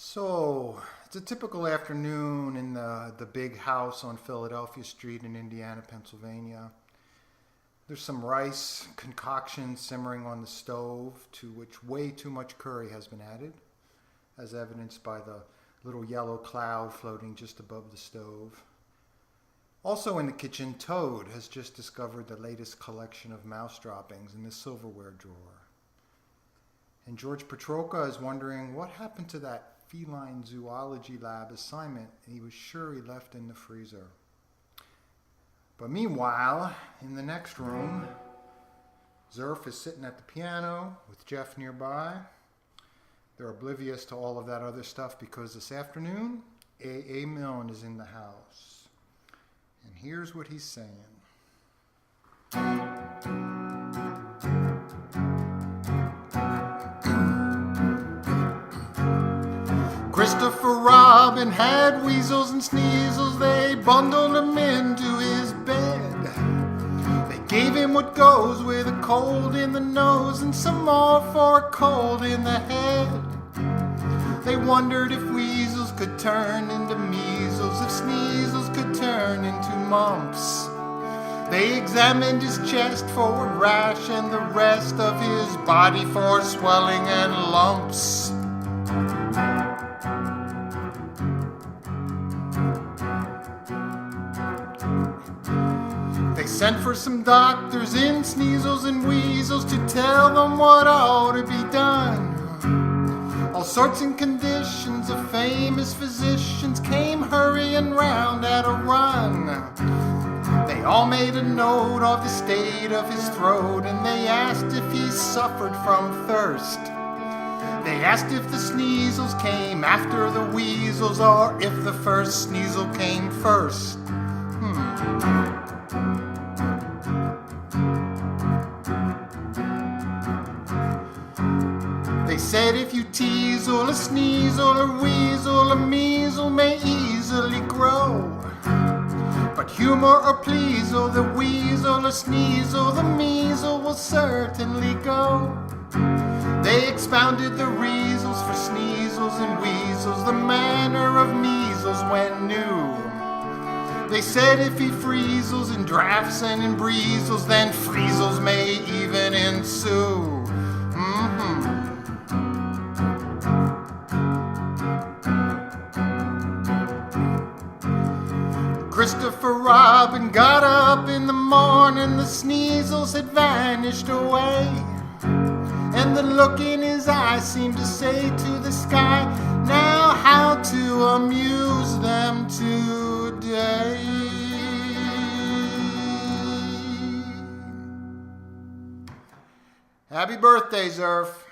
So, it's a typical afternoon in the big house on Philadelphia Street in Indiana, Pennsylvania. There's some rice concoction simmering on the stove, to which way too much curry has been added, as evidenced by the little yellow cloud floating just above the stove. Also in the kitchen, Toad has just discovered the latest collection of mouse droppings in the silverware drawer. And George Petrolka is wondering what happened to that feline zoology lab assignment he was sure he left in the freezer. But meanwhile, in the next room, Zerf is sitting at the piano with Jeff nearby. They're oblivious to all of that other stuff because this afternoon, A.A. Milne is in the house. And here's what he's saying. Christopher Robin had weasels and sneezles. They bundled him into his bed. They gave him what goes with a cold in the nose and some more for a cold in the head. They wondered if weasels could turn into measles, if sneezles could turn into mumps. They examined his chest for a rash and the rest of his body for swelling and lumps. They sent for some doctors in Sneezles and Weasels to tell them what ought to be done. All sorts and conditions of famous physicians came hurrying round at a run. They all made a note of the state of his throat, and they asked if he suffered from thirst. They asked if the Sneezles came after the Weasels, or if the first Sneezle came first. They said if you teasel, a sneezle, a weasel, a measle may easily grow. But humor or pleasel, the weasel or sneezle, the measle will certainly go. They expounded the reasons for sneezles and weasels, the manner of measles when new. They said if he freezles in drafts and in breezels, then freezels may even ensue. Christopher Robin got up in the morning, the sneezles had vanished away. And the look in his eye seemed to say to the sky, now how to amuse them today. Happy birthday, Zerf.